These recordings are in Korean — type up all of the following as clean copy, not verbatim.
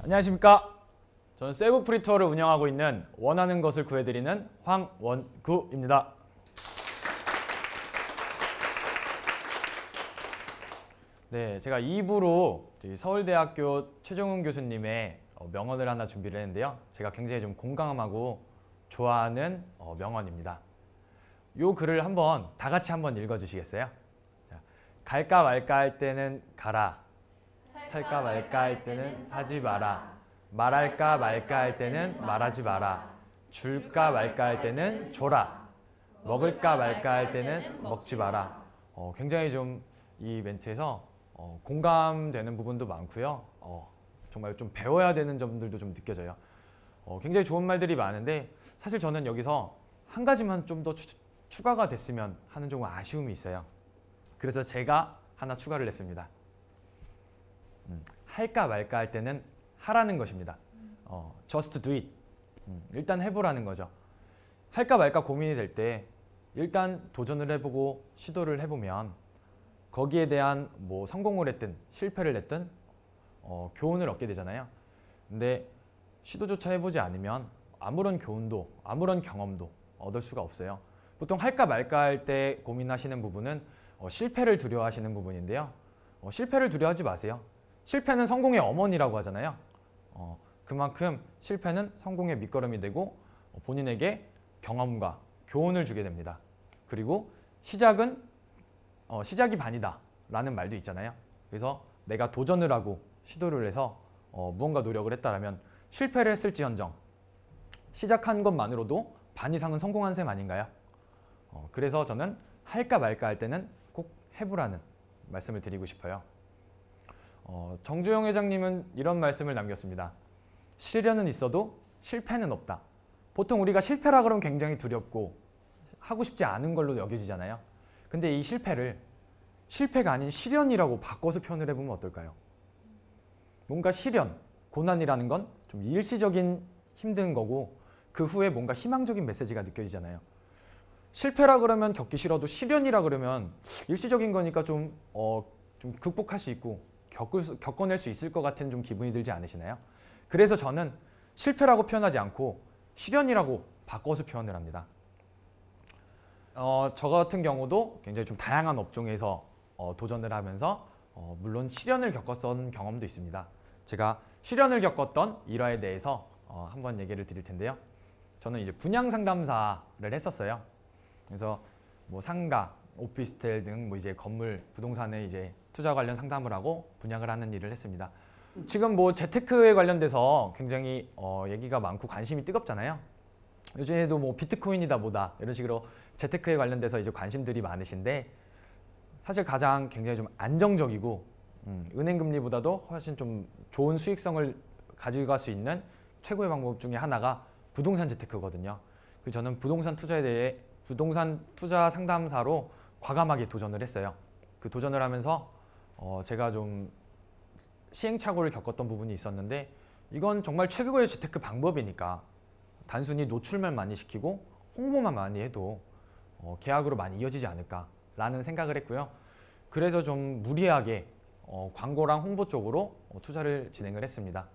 안녕하십니까. 저는 세부 프리투어를 운영하고 있는 원하는 것을 구해드리는 황원구입니다. 네, 제가 2부로 서울대학교 최정훈 교수님의 명언을 하나 준비를 했는데요. 제가 굉장히 좀 공감하고 좋아하는 명언입니다. 이 글을 한번 다 같이 한번 읽어주시겠어요? 자, 갈까 말까 할 때는 가라. 살까 말까 할 때는 사지 마라. 말할까 말까 할 때는 말하지 마라. 줄까 말까 할 때는 줘라. 먹을까 말까 할 때는 먹지 마라. 굉장히 좀 이 멘트에서 공감되는 부분도 많고요. 정말 좀 배워야 되는 점들도 좀 느껴져요. 굉장히 좋은 말들이 많은데 사실 저는 여기서 한 가지만 좀 더 추가가 됐으면 하는 조금 아쉬움이 있어요. 그래서 제가 하나 추가를 했습니다. 할까 말까 할 때는 하라는 것입니다. just do it. 일단 해보라는 거죠. 할까 말까 고민이 될 때 일단 도전을 해보고 시도를 해보면 거기에 대한 뭐 성공을 했든 실패를 했든 교훈을 얻게 되잖아요. 근데 시도조차 해보지 않으면 아무런 교훈도 아무런 경험도 얻을 수가 없어요. 보통 할까 말까 할 때 고민하시는 부분은 실패를 두려워하시는 부분인데요. 실패를 두려워하지 마세요. 실패는 성공의 어머니라고 하잖아요. 그만큼 실패는 성공의 밑거름이 되고 본인에게 경험과 교훈을 주게 됩니다. 그리고 시작이 반이다 라는 말도 있잖아요. 그래서 내가 도전을 하고 시도를 해서 무언가 노력을 했다면 실패를 했을지언정 시작한 것만으로도 반 이상은 성공한 셈 아닌가요? 그래서 저는 할까 말까 할 때는 꼭 해보라는 말씀을 드리고 싶어요. 정주영 회장님은 이런 말씀을 남겼습니다. 시련은 있어도 실패는 없다. 보통 우리가 실패라 그러면 굉장히 두렵고 하고 싶지 않은 걸로 여겨지잖아요. 근데 이 실패를 실패가 아닌 시련이라고 바꿔서 표현을 해보면 어떨까요? 뭔가 시련, 고난이라는 건 좀 일시적인 힘든 거고 그 후에 뭔가 희망적인 메시지가 느껴지잖아요. 실패라 그러면 겪기 싫어도 시련이라 그러면 일시적인 거니까 좀 극복할 수 있고 겪어낼 수 있을 것 같은 좀 기분이 들지 않으시나요? 그래서 저는 실패라고 표현하지 않고 시련이라고 바꿔서 표현을 합니다. 저 같은 경우도 굉장히 좀 다양한 업종에서 도전을 하면서 물론 시련을 겪었던 경험도 있습니다. 제가 시련을 겪었던 일화에 대해서 한번 얘기를 드릴 텐데요. 저는 이제 분양 상담사를 했었어요. 그래서 뭐 상가, 오피스텔 등 뭐 이제 건물, 부동산에 이제 투자 관련 상담을 하고 분양을 하는 일을 했습니다. 지금 뭐 재테크에 관련돼서 굉장히 얘기가 많고 관심이 뜨겁잖아요. 요즘에도 뭐 비트코인이다 뭐다 이런 식으로 재테크에 관련돼서 이제 관심들이 많으신데 사실 가장 굉장히 좀 안정적이고 은행 금리보다도 훨씬 좀 좋은 수익성을 가져갈 수 있는 최고의 방법 중에 하나가 부동산 재테크거든요. 그래서 저는 부동산 투자에 대해 부동산 투자 상담사로 과감하게 도전을 했어요. 그 도전을 하면서 제가 좀 시행착오를 겪었던 부분이 있었는데 이건 정말 최고의 재테크 방법이니까 단순히 노출만 많이 시키고 홍보만 많이 해도 계약으로 많이 이어지지 않을까라는 생각을 했고요. 그래서 좀 무리하게 광고랑 홍보 쪽으로 투자를 진행을 했습니다.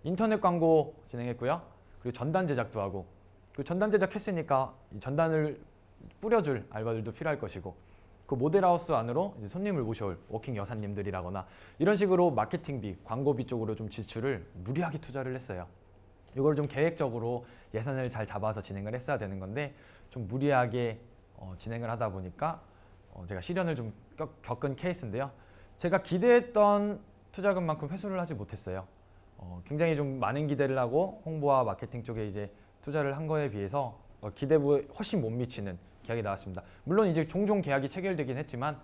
인터넷 광고 진행했고요. 그리고 전단 제작도 하고 그 전단 제작했으니까 이 전단을 뿌려줄 알바들도 필요할 것이고 그 모델하우스 안으로 이제 손님을 모셔올 워킹 여사님들이라거나 이런 식으로 마케팅비, 광고비 쪽으로 좀 지출을 무리하게 투자를 했어요. 이걸 좀 계획적으로 예산을 잘 잡아서 진행을 했어야 되는 건데 좀 무리하게 진행을 하다 보니까 제가 시련을 좀 겪은 케이스인데요. 제가 기대했던 투자금만큼 회수를 하지 못했어요. 굉장히 좀 많은 기대를 하고 홍보와 마케팅 쪽에 이제 투자를 한 거에 비해서 기대보에 훨씬 못 미치는 계약이 나왔습니다. 물론 이제 종종 계약이 체결되긴 했지만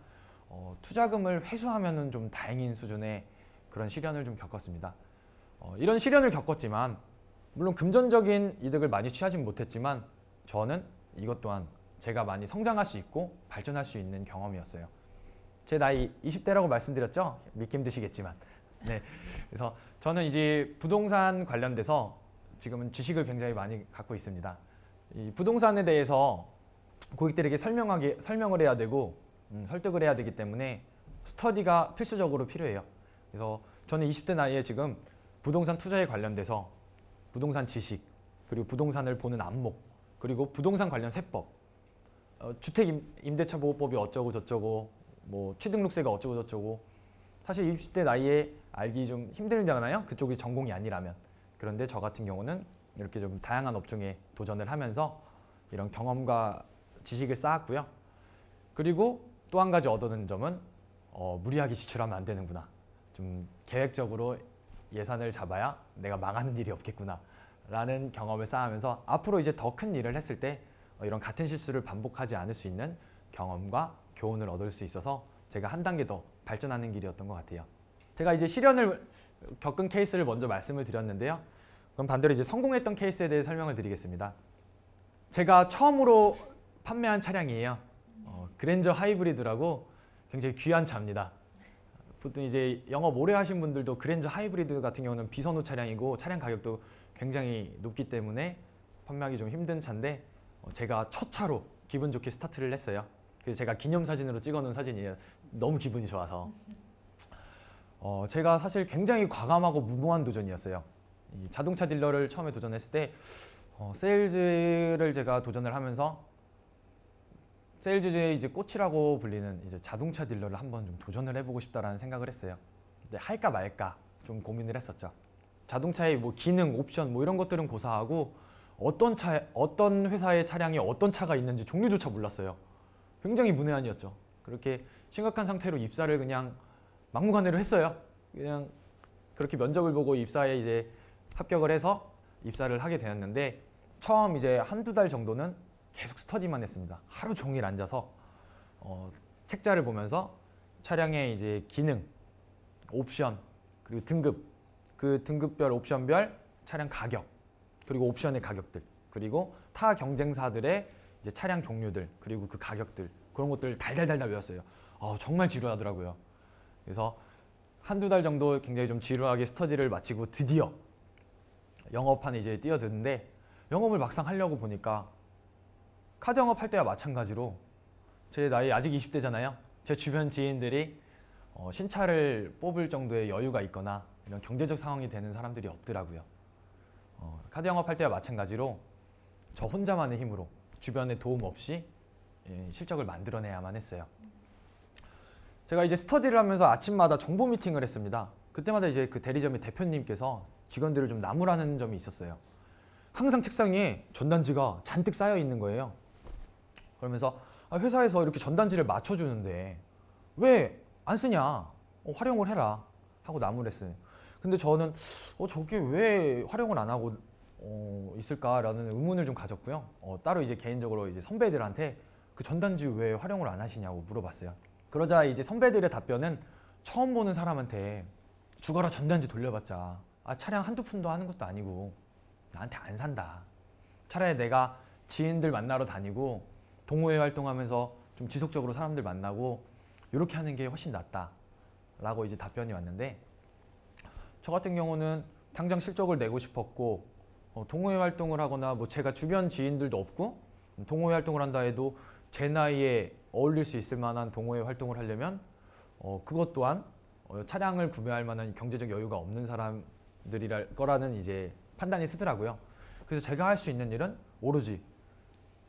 투자금을 회수하면은 좀 다행인 수준의 그런 시련을 좀 겪었습니다. 이런 시련을 겪었지만 물론 금전적인 이득을 많이 취하진 못했지만 저는 이것 또한 제가 많이 성장할 수 있고 발전할 수 있는 경험이었어요. 제 나이 20대라고 말씀드렸죠? 믿기 힘드시겠지만. 네. 그래서 저는 이제 부동산 관련돼서 지금은 지식을 굉장히 많이 갖고 있습니다. 이 부동산에 대해서 고객들에게 설명을 해야 되고 설득을 해야 되기 때문에 스터디가 필수적으로 필요해요. 그래서 저는 20대 나이에 지금 부동산 투자에 관련돼서 부동산 지식, 그리고 부동산을 보는 안목, 그리고 부동산 관련 세법, 주택 임대차 보호법이 어쩌고 저쩌고, 뭐 취등록세가 어쩌고 저쩌고, 사실 20대 나이에 알기 좀 힘들잖아요. 그쪽이 전공이 아니라면. 그런데 저 같은 경우는 이렇게 좀 다양한 업종에 도전을 하면서 이런 경험과 지식을 쌓았고요. 그리고 또 한 가지 얻어낸 점은 무리하게 지출하면 안 되는구나. 좀 계획적으로 예산을 잡아야 내가 망하는 일이 없겠구나 라는 경험을 쌓으면서 앞으로 이제 더 큰 일을 했을 때 이런 같은 실수를 반복하지 않을 수 있는 경험과 교훈을 얻을 수 있어서 제가 한 단계 더 발전하는 길이었던 것 같아요. 제가 이제 시련을 겪은 케이스를 먼저 말씀을 드렸는데요. 그럼 반대로 이제 성공했던 케이스에 대해 설명을 드리겠습니다. 제가 처음으로 판매한 차량이에요. 그랜저 하이브리드라고 굉장히 귀한 차입니다. 보통 이제 영업 오래 하신 분들도 그랜저 하이브리드 같은 경우는 비선호 차량이고 차량 가격도 굉장히 높기 때문에 판매하기 좀 힘든 차인데 제가 첫 차로 기분 좋게 스타트를 했어요. 그래서 제가 기념사진으로 찍어놓은 사진이에요. 너무 기분이 좋아서. 제가 사실 굉장히 과감하고 무모한 도전이었어요. 이 자동차 딜러를 처음에 도전했을 때 세일즈를 제가 도전을 하면서 세일즈의 이제 꽃이라고 불리는 이제 자동차 딜러를 한번 좀 도전을 해보고 싶다라는 생각을 했어요. 근데 할까 말까 좀 고민을 했었죠. 자동차의 뭐 기능, 옵션 뭐 이런 것들은 고사하고 어떤 회사의 차량에 어떤 차가 있는지 종류조차 몰랐어요. 굉장히 문외한이었죠. 그렇게 심각한 상태로 입사를 그냥 막무가내로 했어요. 그냥 그렇게 면접을 보고 입사에 이제 합격을 해서 입사를 하게 되었는데 처음 이제 한두 달 정도는 계속 스터디만 했습니다. 하루 종일 앉아서 책자를 보면서 차량의 이제 기능, 옵션, 그리고 등급, 그 등급별, 옵션별 차량 가격, 그리고 옵션의 가격들, 그리고 타 경쟁사들의 이제 차량 종류들, 그리고 그 가격들, 그런 것들 달달달달 외웠어요. 정말 지루하더라고요. 그래서 한두 달 정도 굉장히 좀 지루하게 스터디를 마치고 드디어 영업판에 이제 뛰어드는데 영업을 막상 하려고 보니까 카드 영업할 때와 마찬가지로 제 나이 아직 20대잖아요. 제 주변 지인들이 신차를 뽑을 정도의 여유가 있거나 이런 경제적 상황이 되는 사람들이 없더라고요. 카드 영업할 때와 마찬가지로 저 혼자만의 힘으로 주변의 도움 없이 실적을 만들어내야만 했어요. 제가 이제 스터디를 하면서 아침마다 정보 미팅을 했습니다. 그때마다 이제 그 대리점의 대표님께서 직원들을 좀 나무라는 점이 있었어요. 항상 책상에 전단지가 잔뜩 쌓여 있는 거예요. 그러면서 회사에서 이렇게 전단지를 맞춰주는데 왜 안 쓰냐? 활용을 해라 하고 나무를 했어요. 근데 저는 저게 왜 활용을 안 하고 있을까라는 의문을 좀 가졌고요. 따로 이제 개인적으로 이제 선배들한테 그 전단지 왜 활용을 안 하시냐고 물어봤어요. 그러자 이제 선배들의 답변은 처음 보는 사람한테 죽어라 전단지 돌려봤자 차량 한두 푼도 하는 것도 아니고 나한테 안 산다. 차라리 내가 지인들 만나러 다니고 동호회 활동하면서 좀 지속적으로 사람들 만나고 이렇게 하는 게 훨씬 낫다 라고 이제 답변이 왔는데 저 같은 경우는 당장 실적을 내고 싶었고 동호회 활동을 하거나 뭐 제가 주변 지인들도 없고 동호회 활동을 한다 해도 제 나이에 어울릴 수 있을 만한 동호회 활동을 하려면 그것 또한 차량을 구매할 만한 경제적 여유가 없는 사람들이랄 거라는 이제 판단이 서더라고요. 그래서 제가 할 수 있는 일은 오로지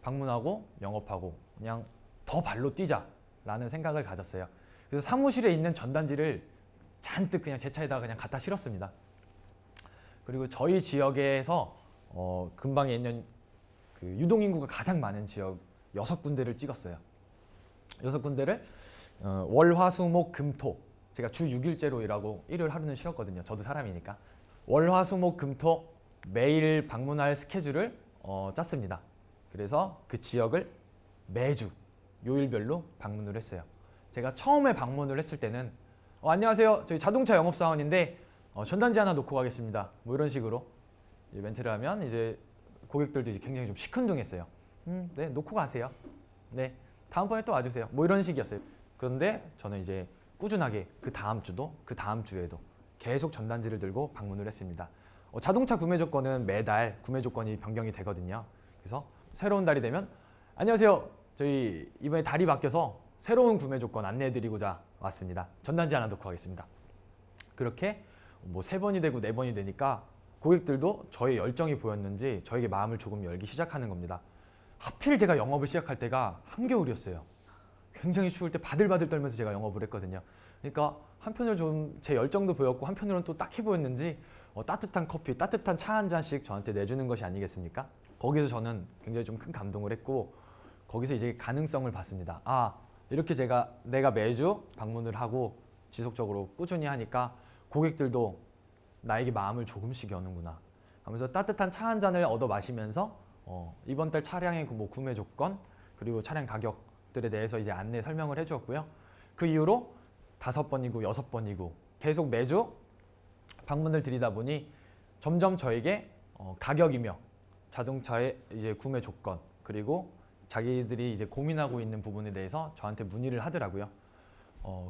방문하고 영업하고 그냥 더 발로 뛰자라는 생각을 가졌어요. 그래서 사무실에 있는 전단지를 잔뜩 그냥 제 차에다가 그냥 갖다 실었습니다. 그리고 저희 지역에서 근방에 있는 그 유동인구가 가장 많은 지역 6군데를 찍었어요. 6군데를 월, 화, 수, 목, 금, 토 제가 주 6일제로 일하고 일요일 하루는 쉬었거든요. 저도 사람이니까. 월, 화, 수, 목, 금, 토 매일 방문할 스케줄을 짰습니다. 그래서 그 지역을 매주 요일별로 방문을 했어요. 제가 처음에 방문을 했을 때는 안녕하세요. 저희 자동차 영업사원인데 전단지 하나 놓고 가겠습니다. 뭐 이런 식으로 멘트를 하면 이제 고객들도 이제 굉장히 좀 시큰둥했어요. 네, 놓고 가세요. 네, 다음번에 또 와주세요. 뭐 이런 식이었어요. 그런데 저는 이제 꾸준하게 그 다음 주도 그 다음 주에도 계속 전단지를 들고 방문을 했습니다. 자동차 구매 조건은 매달 구매 조건이 변경이 되거든요. 그래서 새로운 달이 되면 안녕하세요. 저희 이번에 달이 바뀌어서 새로운 구매 조건 안내해드리고자 왔습니다. 전단지 하나 놓고 가겠습니다. 그렇게 뭐 3번이 되고 4번이 되니까 고객들도 저의 열정이 보였는지 저에게 마음을 조금 열기 시작하는 겁니다. 하필 제가 영업을 시작할 때가 한겨울이었어요. 굉장히 추울 때 바들바들 떨면서 제가 영업을 했거든요. 그러니까 한편으로 좀 제 열정도 보였고 한편으로는 또 딱히 보였는지 따뜻한 커피, 따뜻한 차 한 잔씩 저한테 내주는 것이 아니겠습니까? 거기서 저는 굉장히 좀 큰 감동을 했고 거기서 이제 가능성을 봤습니다. 아, 이렇게 내가 매주 방문을 하고 지속적으로 꾸준히 하니까 고객들도 나에게 마음을 조금씩 여는구나 하면서 따뜻한 차 한 잔을 얻어 마시면서 이번 달 차량의 뭐 구매 조건 그리고 차량 가격들에 대해서 이제 안내 설명을 해주었고요. 그 이후로 5번이고 6번이고 계속 매주 방문을 드리다 보니 점점 저에게 가격이며 자동차의 이제 구매 조건 그리고 자기들이 이제 고민하고 있는 부분에 대해서 저한테 문의를 하더라고요.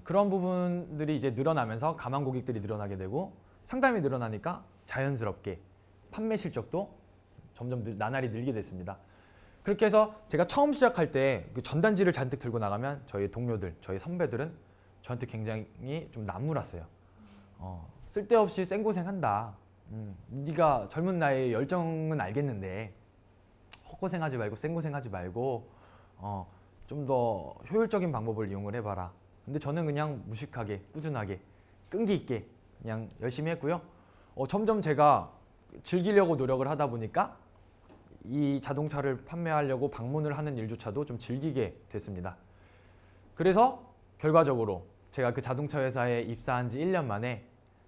그런 부분들이 이제 늘어나면서 가망 고객들이 늘어나게 되고 상담이 늘어나니까 자연스럽게 판매 실적도 점점 나날이 늘게 됐습니다. 그렇게 해서 제가 처음 시작할 때 그 전단지를 잔뜩 들고 나가면 저희 동료들, 저희 선배들은 저한테 굉장히 좀 나무랐어요. 쓸데없이 생고생한다. 네가 젊은 나이에 열정은 알겠는데 헛고생하지 말고 생고생하지 말고 좀 더 효율적인 방법을 이용을 해봐라. 근데 저는 그냥 무식하게 꾸준하게 끈기 있게 그냥 열심히 했고요. 점점 제가 즐기려고 노력을 하다 보니까 이 자동차를 판매하려고 방문을 하는 일조차도 좀 즐기게 됐습니다. 그래서 결과적으로 제가 그 자동차 회사에 입사한 지 1년 만에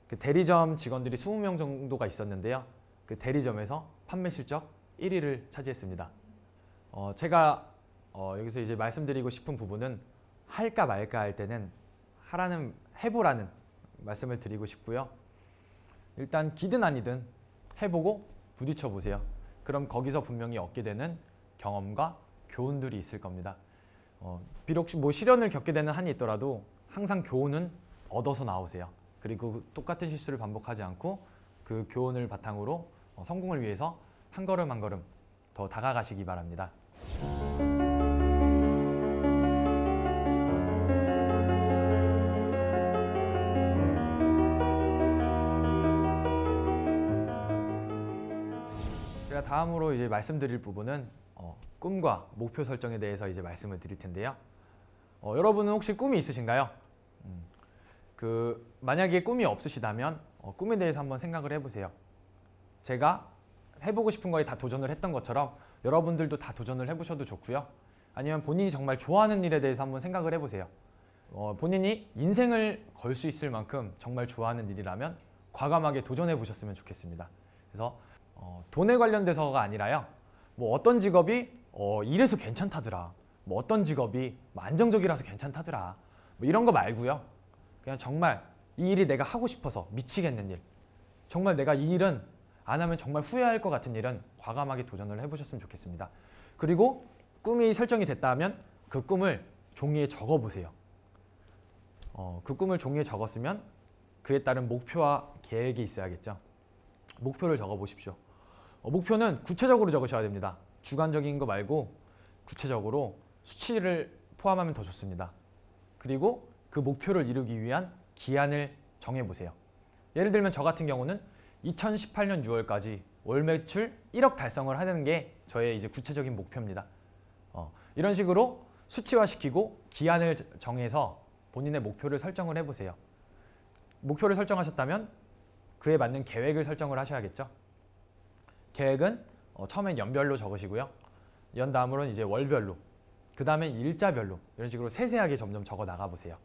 그 대리점 직원들이 20명 정도가 있었는데요. 그 대리점에서 판매 실적 1위를 차지했습니다. 제가 여기서 이제 말씀드리고 싶은 부분은 할까 말까 할 때는 해보라는 말씀을 드리고 싶고요. 일단 기든 아니든 해보고 부딪혀 보세요. 그럼 거기서 분명히 얻게 되는 경험과 교훈들이 있을 겁니다. 비록 뭐 시련을 겪게 되는 한이 있더라도 항상 교훈은 얻어서 나오세요. 그리고 똑같은 실수를 반복하지 않고 그 교훈을 바탕으로 성공을 위해서 한 걸음 한 걸음 더 다가가시기 바랍니다. 제가 다음으로 이제 말씀드릴 부분은 꿈과 목표 설정에 대해서 이제 말씀을 드릴 텐데요. 여러분은 혹시 꿈이 있으신가요? 만약에 꿈이 없으시다면 꿈에 대해서 한번 생각을 해보세요. 제가 해보고 싶은 거에 다 도전을 했던 것처럼 여러분들도 다 도전을 해보셔도 좋고요. 아니면 본인이 정말 좋아하는 일에 대해서 한번 생각을 해보세요. 본인이 인생을 걸 수 있을 만큼 정말 좋아하는 일이라면 과감하게 도전해 보셨으면 좋겠습니다. 그래서 돈에 관련돼서가 아니라요. 뭐 어떤 직업이 이래서 괜찮다더라. 뭐 어떤 직업이 안정적이라서 괜찮다더라. 뭐 이런 거 말고요. 그냥 정말 이 일이 내가 하고 싶어서 미치겠는 일. 정말 내가 이 일은 안 하면 정말 후회할 것 같은 일은 과감하게 도전을 해보셨으면 좋겠습니다. 그리고 꿈이 설정이 됐다면 그 꿈을 종이에 적어보세요. 그 꿈을 종이에 적었으면 그에 따른 목표와 계획이 있어야겠죠. 목표를 적어보십시오. 목표는 구체적으로 적으셔야 됩니다. 주관적인 거 말고 구체적으로 수치를 포함하면 더 좋습니다. 그리고 그 목표를 이루기 위한 기한을 정해보세요. 예를 들면 저 같은 경우는 2018년 6월까지 월 매출 1억 달성을 하는 게 저의 이제 구체적인 목표입니다. 이런 식으로 수치화시키고 기한을 정해서 본인의 목표를 설정을 해보세요. 목표를 설정하셨다면 그에 맞는 계획을 설정을 하셔야겠죠. 계획은 처음엔 연별로 적으시고요. 연 다음으로는 이제 월별로, 그 다음에 일자별로 이런 식으로 세세하게 점점 적어 나가 보세요.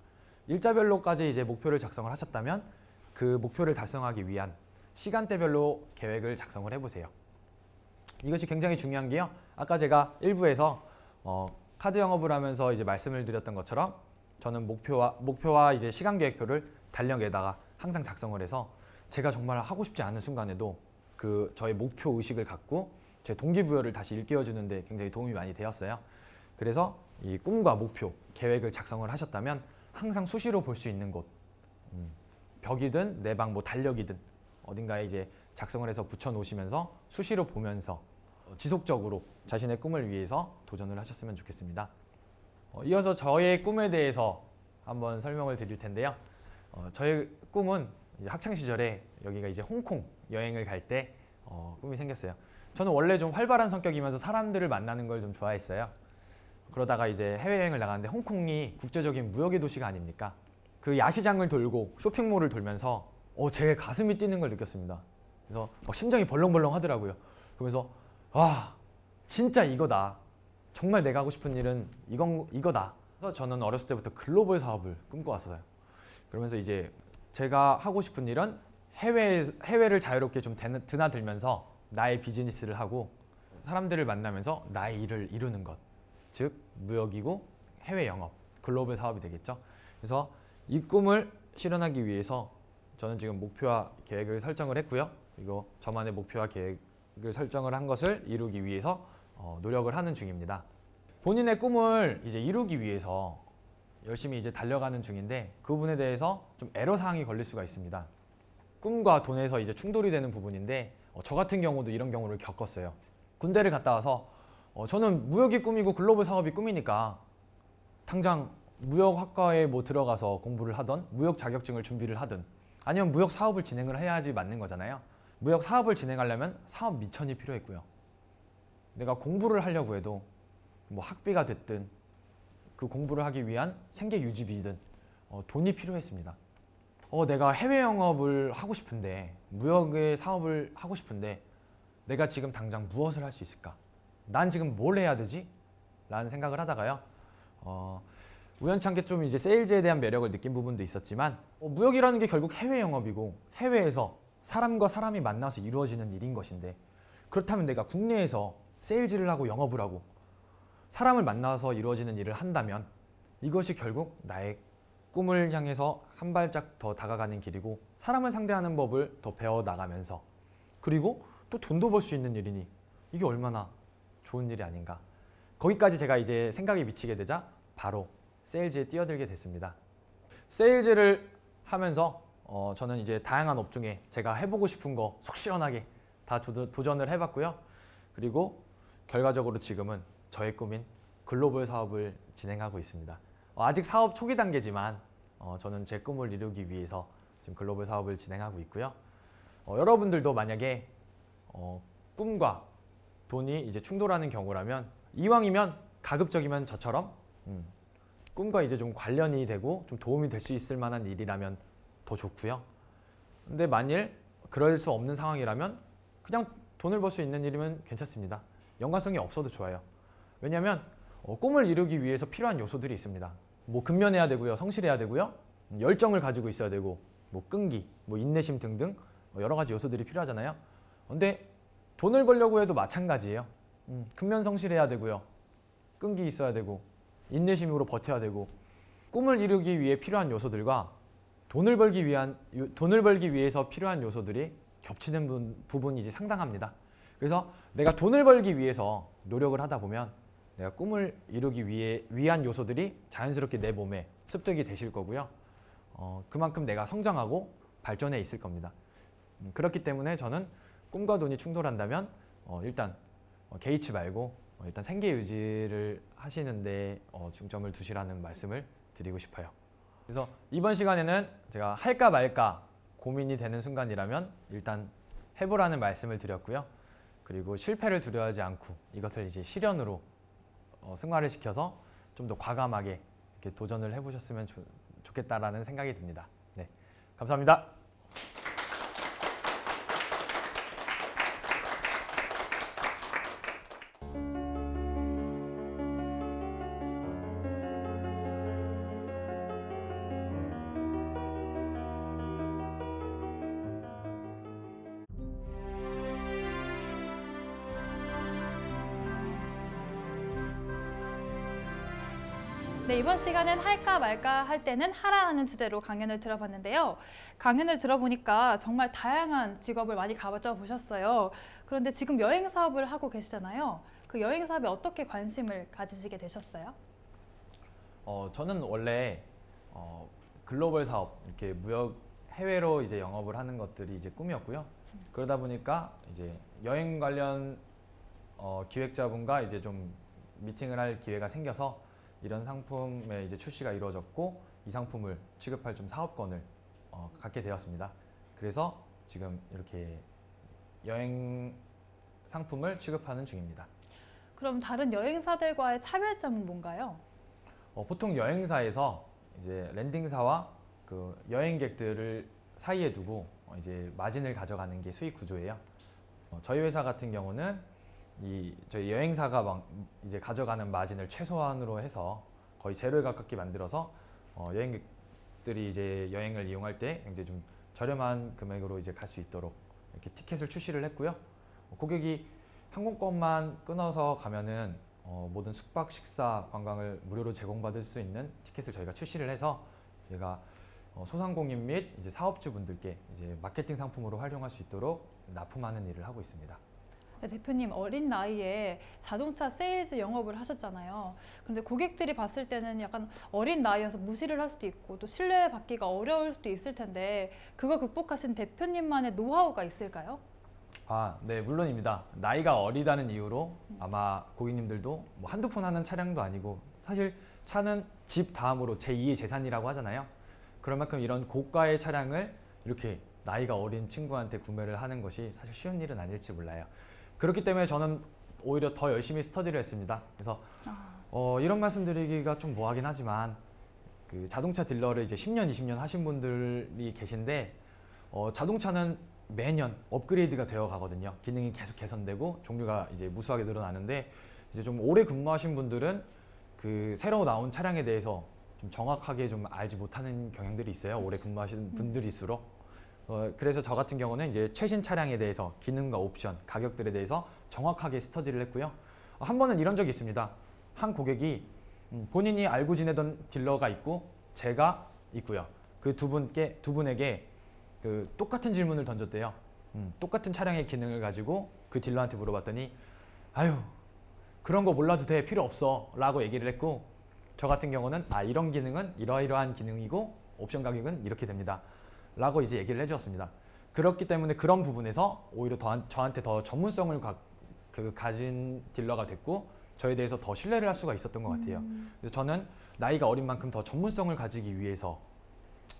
일자별로까지 이제 목표를 작성을 하셨다면 그 목표를 달성하기 위한 시간대별로 계획을 작성을 해보세요. 이것이 굉장히 중요한 게요. 아까 제가 일부에서 카드 영업을 하면서 이제 말씀을 드렸던 것처럼 저는 목표와 이제 시간 계획표를 달력에다가 항상 작성을 해서 제가 정말 하고 싶지 않은 순간에도 그 저의 목표 의식을 갖고 제 동기부여를 다시 일깨워주는 데 굉장히 도움이 많이 되었어요. 그래서 이 꿈과 목표, 계획을 작성을 하셨다면 항상 수시로 볼 수 있는 곳, 벽이든 내 방 뭐 달력이든 어딘가에 이제 작성을 해서 붙여 놓으시면서 수시로 보면서 지속적으로 자신의 꿈을 위해서 도전을 하셨으면 좋겠습니다. 이어서 저의 꿈에 대해서 한번 설명을 드릴 텐데요. 저의 꿈은 이제 학창 시절에 여기가 이제 홍콩 여행을 갈 때 꿈이 생겼어요. 저는 원래 좀 활발한 성격이면서 사람들을 만나는 걸 좀 좋아했어요. 그러다가 이제 해외여행을 나가는데 홍콩이 국제적인 무역의 도시가 아닙니까? 그 야시장을 돌고 쇼핑몰을 돌면서 제 가슴이 뛰는 걸 느꼈습니다. 그래서 막 심장이 벌렁벌렁 하더라고요. 그러면서 와, 진짜 이거다. 정말 내가 하고 싶은 일은 이거다. 그래서 저는 어렸을 때부터 글로벌 사업을 꿈꿔왔어요. 그러면서 이제 제가 하고 싶은 일은 해외를 자유롭게 좀 드나들면서 나의 비즈니스를 하고 사람들을 만나면서 나의 일을 이루는 것. 즉 무역이고 해외 영업, 글로벌 사업이 되겠죠. 그래서 이 꿈을 실현하기 위해서 저는 지금 목표와 계획을 설정을 했고요. 그리고 저만의 목표와 계획을 설정을 한 것을 이루기 위해서 노력을 하는 중입니다. 본인의 꿈을 이제 이루기 위해서 열심히 이제 달려가는 중인데 그 부분에 대해서 좀 애로사항이 걸릴 수가 있습니다. 꿈과 돈에서 이제 충돌이 되는 부분인데 저 같은 경우도 이런 경우를 겪었어요. 군대를 갔다 와서 저는 무역이 꿈이고 글로벌 사업이 꿈이니까 당장 무역학과에 뭐 들어가서 공부를 하던 무역 자격증을 준비를 하든 아니면 무역 사업을 진행을 해야지 맞는 거잖아요. 무역 사업을 진행하려면 사업 미천이 필요했고요. 내가 공부를 하려고 해도 뭐 학비가 됐든 그 공부를 하기 위한 생계 유지비든 돈이 필요했습니다. 내가 해외 영업을 하고 싶은데 무역의 사업을 하고 싶은데 내가 지금 당장 무엇을 할 수 있을까? 난 지금 뭘 해야 되지? 라는 생각을 하다가요. 우연찮게 좀 이제 세일즈에 대한 매력을 느낀 부분도 있었지만 무역이라는 게 결국 해외 영업이고 해외에서 사람과 사람이 만나서 이루어지는 일인 것인데 그렇다면 내가 국내에서 세일즈를 하고 영업을 하고 사람을 만나서 이루어지는 일을 한다면 이것이 결국 나의 꿈을 향해서 한 발짝 더 다가가는 길이고 사람을 상대하는 법을 더 배워나가면서 그리고 또 돈도 벌 수 있는 일이니 이게 얼마나 좋은 일이 아닌가. 거기까지 제가 이제 생각이 미치게 되자 바로 세일즈에 뛰어들게 됐습니다. 세일즈를 하면서 저는 이제 다양한 업종에 제가 해보고 싶은 거 속 시원하게 다 도전을 해봤고요. 그리고 결과적으로 지금은 저의 꿈인 글로벌 사업을 진행하고 있습니다. 아직 사업 초기 단계지만 저는 제 꿈을 이루기 위해서 지금 글로벌 사업을 진행하고 있고요. 여러분들도 만약에 꿈과 돈이 이제 충돌하는 경우라면 이왕이면 가급적이면 저처럼 꿈과 이제 좀 관련이 되고 좀 도움이 될 수 있을 만한 일이라면 더 좋고요. 근데 만일 그럴 수 없는 상황이라면 그냥 돈을 벌 수 있는 일이면 괜찮습니다. 연관성이 없어도 좋아요. 왜냐하면 꿈을 이루기 위해서 필요한 요소들이 있습니다. 뭐 근면해야 되고요, 성실해야 되고요, 열정을 가지고 있어야 되고, 뭐 끈기, 뭐 인내심 등등 여러 가지 요소들이 필요하잖아요. 근데 돈을 벌려고 해도 마찬가지예요. 근면 성실해야 되고요, 끈기 있어야 되고, 인내심으로 버텨야 되고, 꿈을 이루기 위해 필요한 요소들과 돈을 벌기 위해서 필요한 요소들이 겹치는 부분이 이제 상당합니다. 그래서 내가 돈을 벌기 위해서 노력을 하다 보면 내가 꿈을 이루기 위한 요소들이 자연스럽게 내 몸에 습득이 되실 거고요. 그만큼 내가 성장하고 발전해 있을 겁니다. 그렇기 때문에 저는 꿈과 돈이 충돌한다면 일단 개의치 말고 일단 생계 유지를 하시는데 중점을 두시라는 말씀을 드리고 싶어요. 그래서 이번 시간에는 제가 할까 말까 고민이 되는 순간이라면 일단 해보라는 말씀을 드렸고요. 그리고 실패를 두려워하지 않고 이것을 이제 실현으로 승화를 시켜서 좀 더 과감하게 이렇게 도전을 해보셨으면 좋겠다라는 생각이 듭니다. 네, 감사합니다. 네, 이번 시간은 할까 말까 할 때는 하라는 주제로 강연을 들어봤는데요. 강연을 들어보니까 정말 다양한 직업을 많이 가보자 보셨어요. 그런데 지금 여행 사업을 하고 계시잖아요. 그 여행 사업에 어떻게 관심을 가지시게 되셨어요? 저는 원래 글로벌 사업, 이렇게 무역 해외로 이제 영업을 하는 것들이 이제 꿈이었고요. 그러다 보니까 이제 여행 관련 기획자분과 이제 좀 미팅을 할 기회가 생겨서 이런 상품의 이제 출시가 이루어졌고 이 상품을 취급할 좀 사업권을 갖게 되었습니다. 그래서 지금 이렇게 여행 상품을 취급하는 중입니다. 그럼 다른 여행사들과의 차별점은 뭔가요? 보통 여행사에서 이제 랜딩사와 그 여행객들을 사이에 두고 이제 마진을 가져가는 게 수익 구조예요. 저희 회사 같은 경우는 저희 여행사가 이제 가져가는 마진을 최소한으로 해서 거의 제로에 가깝게 만들어서 여행객들이 이제 여행을 이용할 때 이제 좀 저렴한 금액으로 이제 갈 수 있도록 이렇게 티켓을 출시를 했고요. 고객이 항공권만 끊어서 가면은 모든 숙박, 식사, 관광을 무료로 제공받을 수 있는 티켓을 저희가 출시를 해서 저희가 소상공인 및 이제 사업주분들께 이제 마케팅 상품으로 활용할 수 있도록 납품하는 일을 하고 있습니다. 네, 대표님 어린 나이에 자동차 세일즈 영업을 하셨잖아요. 그런데 고객들이 봤을 때는 약간 어린 나이여서 무시를 할 수도 있고 또 신뢰받기가 어려울 수도 있을 텐데 그거 극복하신 대표님만의 노하우가 있을까요? 네, 물론입니다. 나이가 어리다는 이유로 아마 고객님들도 뭐 한두 푼 하는 차량도 아니고 사실 차는 집 다음으로 제2의 재산이라고 하잖아요. 그럴 만큼 이런 고가의 차량을 이렇게 나이가 어린 친구한테 구매를 하는 것이 사실 쉬운 일은 아닐지 몰라요. 그렇기 때문에 저는 오히려 더 열심히 스터디를 했습니다. 그래서 이런 말씀드리기가 좀 뭐하긴 하지만 그 자동차 딜러를 이제 10년, 20년 하신 분들이 계신데 자동차는 매년 업그레이드가 되어 가거든요. 기능이 계속 개선되고 종류가 이제 무수하게 늘어나는데 이제 좀 오래 근무하신 분들은 그 새로 나온 차량에 대해서 좀 정확하게 좀 알지 못하는 경향들이 있어요. 오래 근무하시는 분들일수록. 그래서 저 같은 경우는 이제 최신 차량에 대해서 기능과 옵션, 가격들에 대해서 정확하게 스터디를 했고요. 한 번은 이런 적이 있습니다. 한 고객이 본인이 알고 지내던 딜러가 있고 제가 있고요. 그 두 분에게 그 똑같은 질문을 던졌대요. 똑같은 차량의 기능을 가지고 그 딜러한테 물어봤더니 아유 그런 거 몰라도 돼 필요 없어 라고 얘기를 했고 저 같은 경우는 이런 기능은 이러이러한 기능이고 옵션 가격은 이렇게 됩니다 라고 이제 얘기를 해주었습니다. 그렇기 때문에 그런 부분에서 오히려 저한테 더 전문성을 가진 딜러가 됐고 저에 대해서 더 신뢰를 할 수가 있었던 것 같아요. 그래서 저는 나이가 어린 만큼 더 전문성을 가지기 위해서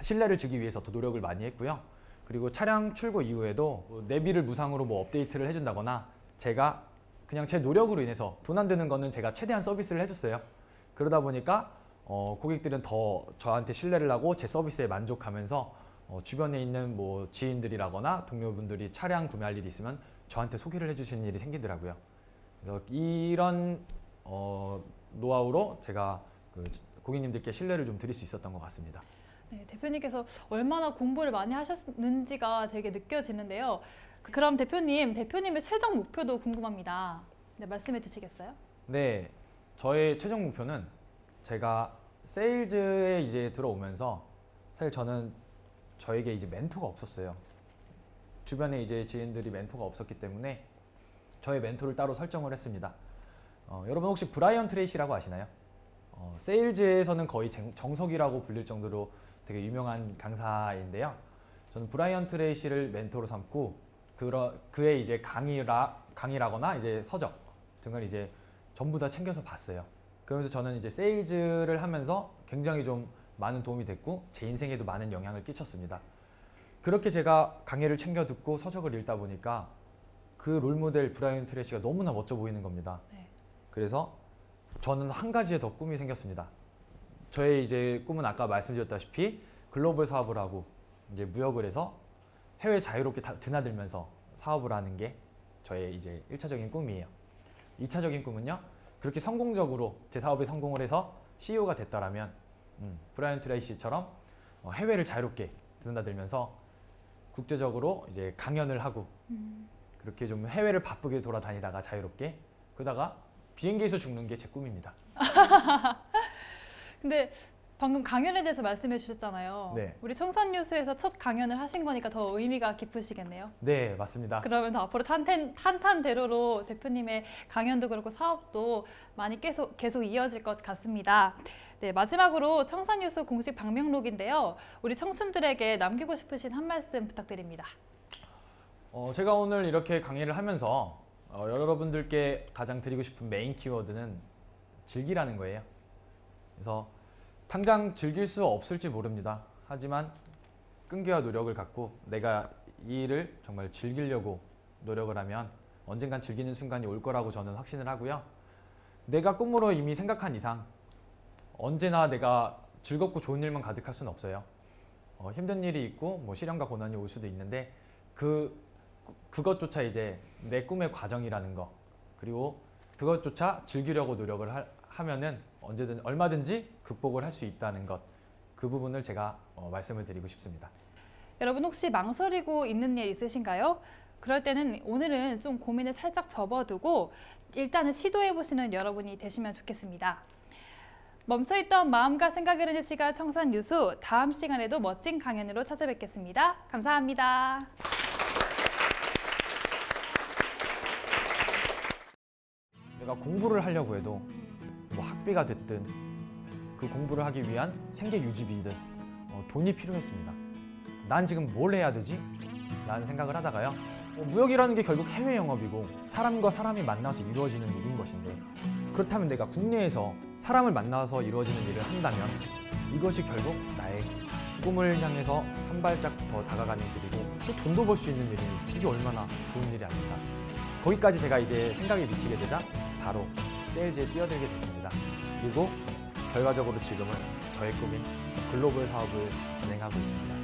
신뢰를 주기 위해서 더 노력을 많이 했고요. 그리고 차량 출고 이후에도 내비를 무상으로 뭐 업데이트를 해준다거나 제가 그냥 제 노력으로 인해서 돈 안 드는 거는 제가 최대한 서비스를 해줬어요. 그러다 보니까 고객들은 더 저한테 신뢰를 하고 제 서비스에 만족하면서 주변에 있는 뭐 지인들이라거나 동료분들이 차량 구매할 일이 있으면 저한테 소개를 해주시는 일이 생기더라고요. 그래서 이런 노하우로 제가 그 고객님들께 신뢰를 좀 드릴 수 있었던 것 같습니다. 네, 대표님께서 얼마나 공부를 많이 하셨는지가 되게 느껴지는데요. 그럼 대표님의 최종 목표도 궁금합니다. 네, 말씀해 주시겠어요? 네, 저의 최종 목표는 제가 세일즈에 이제 들어오면서 사실 저는 저에게 이제 멘토가 없었어요. 주변에 이제 지인들이 멘토가 없었기 때문에 저의 멘토를 따로 설정을 했습니다. 여러분 혹시 브라이언 트레이시라고 아시나요? 세일즈에서는 거의 정석이라고 불릴 정도로 되게 유명한 강사인데요. 저는 브라이언 트레이시를 멘토로 삼고 그의 이제 강의라거나 이제 서적 등을 이제 전부 다 챙겨서 봤어요. 그러면서 저는 이제 세일즈를 하면서 굉장히 좀 많은 도움이 됐고 제 인생에도 많은 영향을 끼쳤습니다. 그렇게 제가 강의를 챙겨 듣고 서적을 읽다 보니까 그 롤모델 브라이언 트레이시가 너무나 멋져 보이는 겁니다. 네. 그래서 저는 한 가지의 더 꿈이 생겼습니다. 저의 이제 꿈은 아까 말씀드렸다시피 글로벌 사업을 하고 이제 무역을 해서 해외 자유롭게 드나들면서 사업을 하는 게 저의 이제 1차적인 꿈이에요. 2차적인 꿈은요. 그렇게 성공적으로 제 사업에 성공을 해서 CEO가 됐다라면 브라이언 트레이시처럼 해외를 자유롭게 드나들면서 국제적으로 이제 강연을 하고 그렇게 좀 해외를 바쁘게 돌아다니다가 자유롭게 그러다가 비행기에서 죽는 게 제 꿈입니다. 근데 방금 강연에 대해서 말씀해 주셨잖아요. 네. 우리 청산유수에서 첫 강연을 하신 거니까 더 의미가 깊으시겠네요. 네, 맞습니다. 그러면 더 앞으로 탄탄대로로 대표님의 강연도 그렇고 사업도 많이 계속 이어질 것 같습니다. 네, 마지막으로 청산유수 공식 방명록인데요. 우리 청춘들에게 남기고 싶으신 한 말씀 부탁드립니다. 제가 오늘 이렇게 강의를 하면서 여러분들께 가장 드리고 싶은 메인 키워드는 즐기라는 거예요. 그래서 당장 즐길 수 없을지 모릅니다. 하지만 끈기와 노력을 갖고 내가 이 일을 정말 즐기려고 노력을 하면 언젠간 즐기는 순간이 올 거라고 저는 확신을 하고요. 내가 꿈으로 이미 생각한 이상 언제나 내가 즐겁고 좋은 일만 가득할 수는 없어요. 힘든 일이 있고 뭐 시련과 고난이 올 수도 있는데 그것조차 이제 내 꿈의 과정이라는 거, 그리고 그것조차 즐기려고 노력을 하면은 언제든 얼마든지 극복을 할 수 있다는 것, 그 부분을 제가 말씀을 드리고 싶습니다. 여러분 혹시 망설이고 있는 일 있으신가요? 그럴 때는 오늘은 좀 고민을 살짝 접어두고 일단은 시도해보시는 여러분이 되시면 좋겠습니다. 멈춰있던 마음과 생각을 흐르는 시간 청산유수, 다음 시간에도 멋진 강연으로 찾아뵙겠습니다. 감사합니다. 내가 공부를 하려고 해도 뭐 학비가 됐든 그 공부를 하기 위한 생계 유지비든 돈이 필요했습니다. 난 지금 뭘 해야 되지? 라는 생각을 하다가요. 무역이라는 게 결국 해외 영업이고 사람과 사람이 만나서 이루어지는 일인 것인데, 그렇다면 내가 국내에서 사람을 만나서 이루어지는 일을 한다면 이것이 결국 나의 꿈을 향해서 한 발짝 더 다가가는 길이고 또 돈도 벌 수 있는 일이니 이게 얼마나 좋은 일이 아닌가. 거기까지 제가 이제 생각이 미치게 되자 바로 세일즈에 뛰어들게 됐습니다. 그리고 결과적으로 지금은 저의 꿈인 글로벌 사업을 진행하고 있습니다.